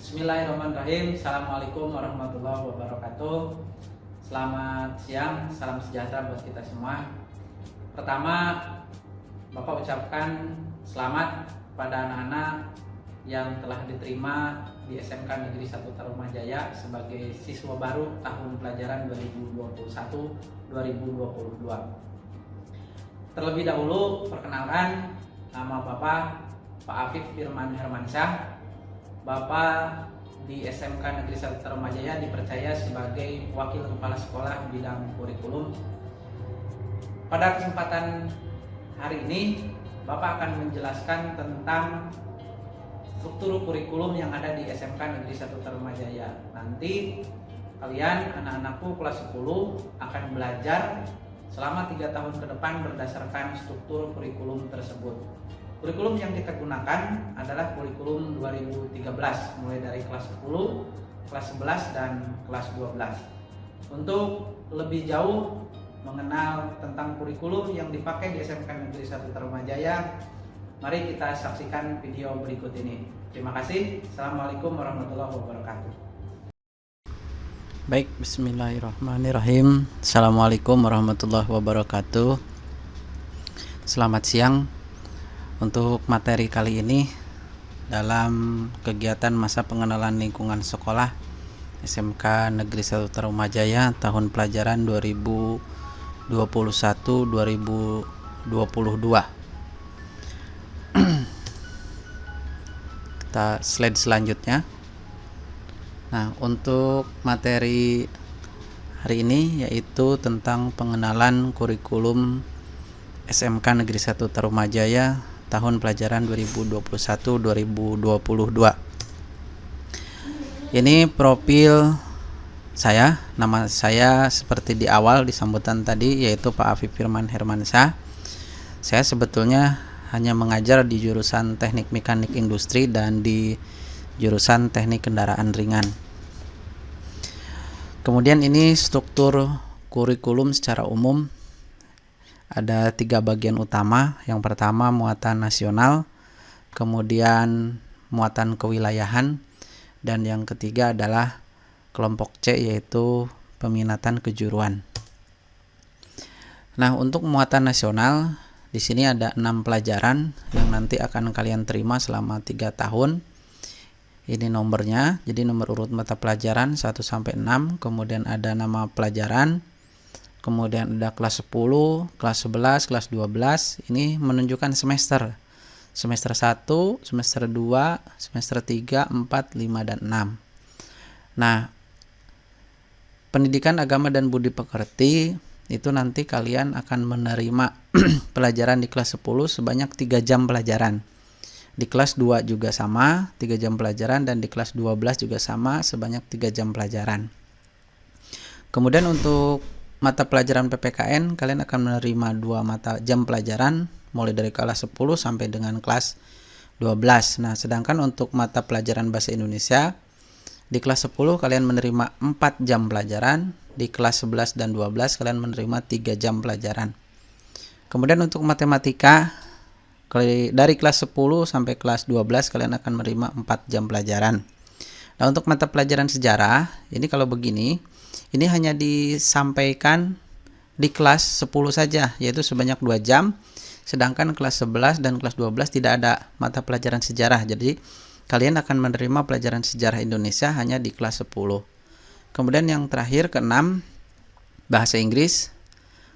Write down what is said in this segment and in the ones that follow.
Bismillahirrahmanirrahim. Assalamualaikum warahmatullahi wabarakatuh. Selamat siang, salam sejahtera buat kita semua. Pertama, Bapak ucapkan selamat pada anak-anak yang telah diterima di SMK Negeri 1 Tarumajaya sebagai siswa baru tahun pelajaran 2021-2022. Terlebih dahulu, perkenalkan, nama Bapak Pak Afif Firman Hermansyah. Bapak di SMK Negeri 1 Tarumajaya dipercaya sebagai Wakil Kepala Sekolah bidang kurikulum. Pada kesempatan hari ini, Bapak akan menjelaskan tentang struktur kurikulum yang ada di SMK Negeri 1 Tarumajaya. Nanti kalian, anak-anakku kelas 10, akan belajar selama 3 tahun ke depan berdasarkan struktur kurikulum tersebut. Kurikulum yang kita gunakan adalah kurikulum 2013, mulai dari kelas 10, kelas 11, dan kelas 12. Untuk lebih jauh mengenal tentang kurikulum yang dipakai di SMK Negeri 1 Tarumajaya, mari kita saksikan video berikut ini. Terima kasih. Assalamualaikum warahmatullahi wabarakatuh. Baik, bismillahirrahmanirrahim. Assalamualaikum warahmatullahi wabarakatuh. Selamat siang. Untuk materi kali ini dalam kegiatan masa pengenalan lingkungan sekolah SMK Negeri 1 Tarumajaya tahun pelajaran 2021-2022. Kita slide selanjutnya. Nah, untuk materi hari ini yaitu tentang pengenalan kurikulum SMK Negeri 1 Tarumajaya tahun pelajaran 2021-2022. Ini profil saya, nama saya seperti di awal di sambutan tadi, yaitu Pak Afif Firman Hermansyah. Saya sebetulnya hanya mengajar di jurusan Teknik Mekanik Industri dan di jurusan Teknik Kendaraan Ringan. Kemudian ini struktur kurikulum secara umum. Ada 3 bagian utama. Yang pertama muatan nasional, kemudian muatan kewilayahan, dan yang ketiga adalah kelompok C, yaitu peminatan kejuruan. Nah, untuk muatan nasional di sini ada 6 pelajaran yang nanti akan kalian terima selama 3 tahun. Ini nomornya, jadi nomor urut mata pelajaran 1 sampai 6, kemudian ada nama pelajaran, kemudian ada kelas 10, kelas 11, kelas 12. Ini menunjukkan semester. Semester 1, semester 2, semester 3, 4, 5, dan 6. Nah, pendidikan agama dan budi pekerti itu nanti kalian akan menerima pelajaran di kelas 10 sebanyak 3 jam pelajaran. Di kelas 2 juga sama, 3 jam pelajaran, dan di kelas 12 juga sama, sebanyak 3 jam pelajaran. Kemudian untuk mata pelajaran PPKN, kalian akan menerima 2 mata jam pelajaran mulai dari kelas 10 sampai dengan kelas 12. Nah, sedangkan untuk mata pelajaran bahasa Indonesia di kelas 10 kalian menerima 4 jam pelajaran, di kelas 11 dan 12 kalian menerima 3 jam pelajaran. Kemudian untuk matematika dari kelas 10 sampai kelas 12 kalian akan menerima 4 jam pelajaran. Nah, untuk mata pelajaran sejarah, ini kalau begini, ini hanya disampaikan di kelas 10 saja, yaitu sebanyak 2 jam, sedangkan kelas 11 dan kelas 12 tidak ada mata pelajaran sejarah. Jadi, kalian akan menerima pelajaran sejarah Indonesia hanya di kelas 10. Kemudian yang terakhir, ke-6, bahasa Inggris.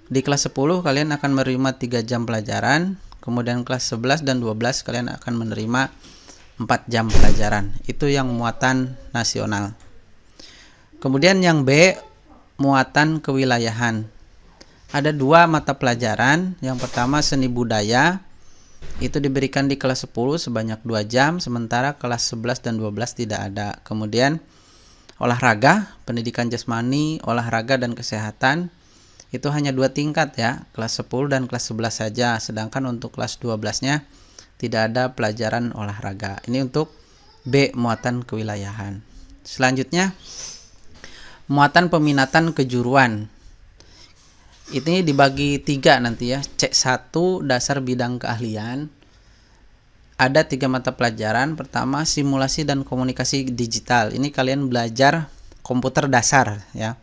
Di kelas 10 kalian akan menerima 3 jam pelajaran, kemudian kelas 11 dan 12 kalian akan menerima 4 jam pelajaran. Itu yang muatan nasional. Kemudian yang B, muatan kewilayahan. Ada 2 mata pelajaran. Yang pertama seni budaya, itu diberikan di kelas 10 sebanyak 2 jam, sementara kelas 11 dan 12 tidak ada. Kemudian olahraga, pendidikan jasmani, olahraga dan kesehatan, itu hanya 2 tingkat ya, kelas 10 dan kelas 11 saja, sedangkan untuk kelas 12-nya tidak ada pelajaran olahraga. Ini untuk B, muatan kewilayahan. Selanjutnya muatan peminatan kejuruan. Ini dibagi 3 nanti ya. C1 dasar bidang keahlian. ada 3 mata pelajaran. Pertama, simulasi dan komunikasi digital. Ini kalian belajar komputer dasar ya.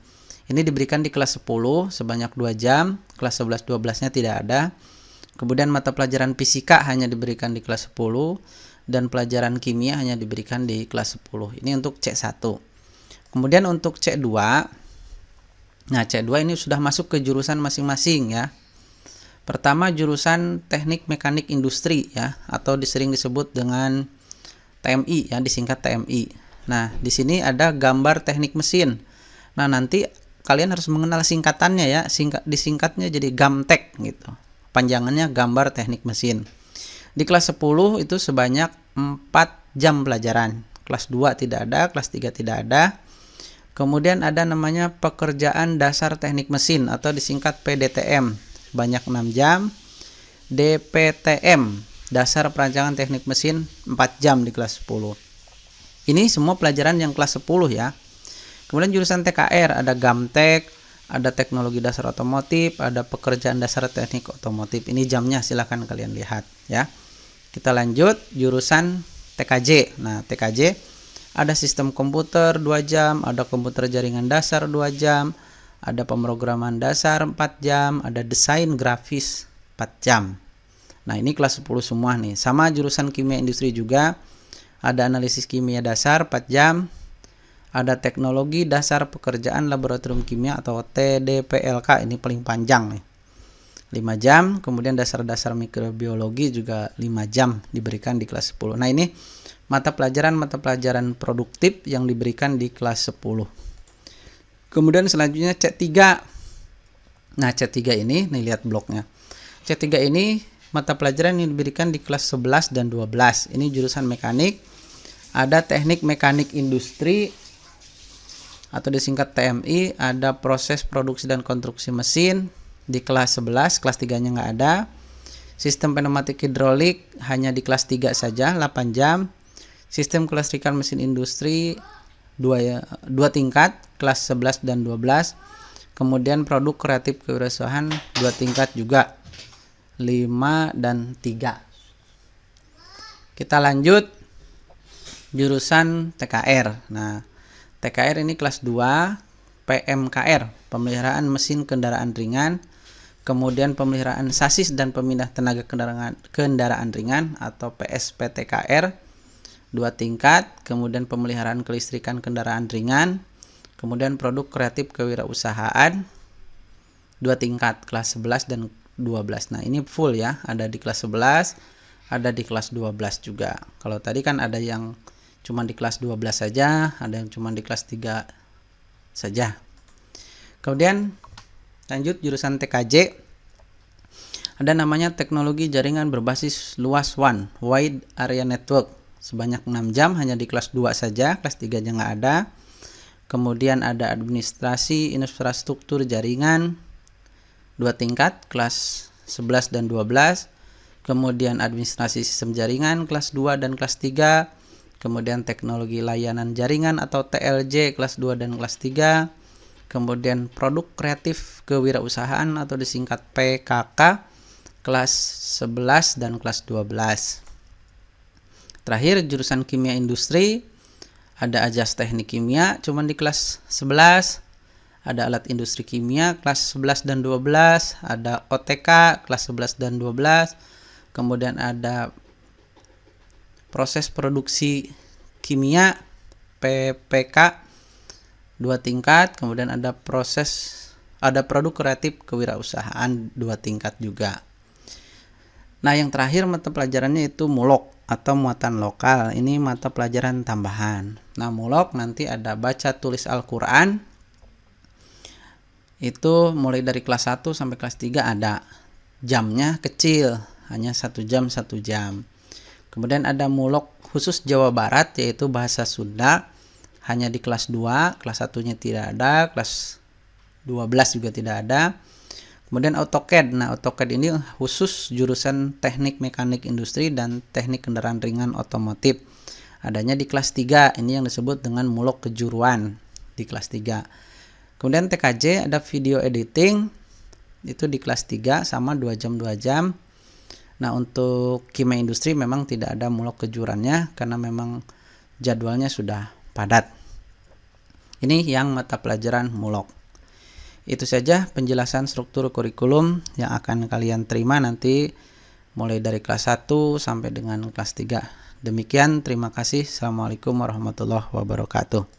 Ini diberikan di kelas 10 sebanyak 2 jam, kelas 11 12-nya tidak ada. Kemudian mata pelajaran fisika hanya diberikan di kelas 10 dan pelajaran kimia hanya diberikan di kelas 10. Ini untuk C1. Kemudian untuk C2, nah C2 ini sudah masuk ke jurusan masing-masing ya. Pertama jurusan teknik mekanik industri ya, atau sering disebut dengan TMI ya, disingkat TMI. Nah, di sini ada gambar teknik mesin. Nah, nanti kalian harus mengenal singkatannya ya, disingkatnya jadi GAMTEK gitu. Panjangannya gambar teknik mesin. Di kelas 10 itu sebanyak 4 jam pelajaran. Kelas 2 tidak ada, kelas 3 tidak ada. Kemudian ada namanya pekerjaan dasar teknik mesin atau disingkat PDTM. Banyak 6 jam. DPTM, dasar perancangan teknik mesin, 4 jam di kelas 10. Ini semua pelajaran yang kelas 10 ya. Kemudian jurusan TKR ada GAMTEK, ada teknologi dasar otomotif, ada pekerjaan dasar teknik otomotif. Ini jamnya silahkan kalian lihat ya. Kita lanjut jurusan TKJ. Nah, TKJ ada sistem komputer 2 jam, ada komputer jaringan dasar 2 jam, ada pemrograman dasar 4 jam, ada desain grafis 4 jam. Nah, ini kelas 10 semua nih. Sama jurusan kimia industri juga. Ada analisis kimia dasar 4 jam. Ada teknologi dasar pekerjaan laboratorium kimia atau TDPLK, ini paling panjang nih. 5 jam. Kemudian dasar-dasar mikrobiologi juga 5 jam diberikan di kelas 10. Nah, ini mata pelajaran produktif yang diberikan di kelas 10. Kemudian selanjutnya C3. Nah, C3 ini nih lihat bloknya. C3 ini mata pelajaran yang diberikan di kelas 11 dan 12. Ini jurusan mekanik. Ada teknik mekanik industri atau disingkat TMI, ada proses produksi dan konstruksi mesin di kelas 11, kelas 3-nya nggak ada. Sistem pneumatik hidrolik hanya di kelas 3 saja, 8 jam. Sistem kelistrikan mesin industri 2 tingkat, kelas 11 dan 12. Kemudian produk kreatif kewirausahaan 2 tingkat juga, 5 dan 3. Kita lanjut jurusan TKR. Nah, TKR ini kelas 2, PMKR, pemeliharaan mesin kendaraan ringan, kemudian pemeliharaan sasis dan pemindah tenaga kendaraan ringan atau PSPTKR 2 tingkat, kemudian pemeliharaan kelistrikan kendaraan ringan, kemudian produk kreatif kewirausahaan 2 tingkat, kelas 11 dan 12. Nah, ini full ya, ada di kelas 11, ada di kelas 12 juga. Kalau tadi kan ada yang cuma di kelas 12 saja, ada yang cuma di kelas 3 saja. Kemudian lanjut jurusan TKJ. Ada namanya teknologi jaringan berbasis luas WAN, Wide Area Network. Sebanyak 6 jam, hanya di kelas 2 saja, kelas 3-nya nggak ada. Kemudian ada administrasi infrastruktur jaringan 2 tingkat, kelas 11 dan 12. Kemudian administrasi sistem jaringan kelas 2 dan kelas 3. Kemudian teknologi layanan jaringan atau TLJ kelas 2 dan kelas 3. Kemudian produk kreatif kewirausahaan atau disingkat PKK kelas 11 dan kelas 12. Terakhir jurusan kimia industri, ada ajas teknik kimia cuman di kelas 11. Ada alat industri kimia kelas 11 dan 12, ada OTK kelas 11 dan 12. Kemudian ada proses produksi kimia PPK 2 tingkat, kemudian ada produk kreatif kewirausahaan 2 tingkat juga. Nah, yang terakhir mata pelajarannya itu mulok atau muatan lokal. Ini mata pelajaran tambahan. Nah, mulok nanti ada baca tulis Al-Qur'an. Itu mulai dari kelas 1 sampai kelas 3 ada. Jamnya kecil, hanya 1 jam 1 jam. Kemudian ada mulok khusus Jawa Barat, yaitu bahasa Sunda, hanya di kelas 2, kelas 1-nya tidak ada, kelas 12 juga tidak ada. Kemudian AutoCAD. Nah, AutoCAD ini khusus jurusan teknik mekanik industri dan teknik kendaraan ringan otomotif. Adanya di kelas 3, ini yang disebut dengan mulok kejuruan di kelas 3. Kemudian TKJ ada video editing, itu di kelas 3 sama 2 jam 2 jam. Nah, untuk kimia industri memang tidak ada mulok kejurannya karena memang jadwalnya sudah padat. Ini yang mata pelajaran mulok. Itu saja penjelasan struktur kurikulum yang akan kalian terima nanti mulai dari kelas 1 sampai dengan kelas 3. Demikian, terima kasih. Assalamualaikum warahmatullahi wabarakatuh.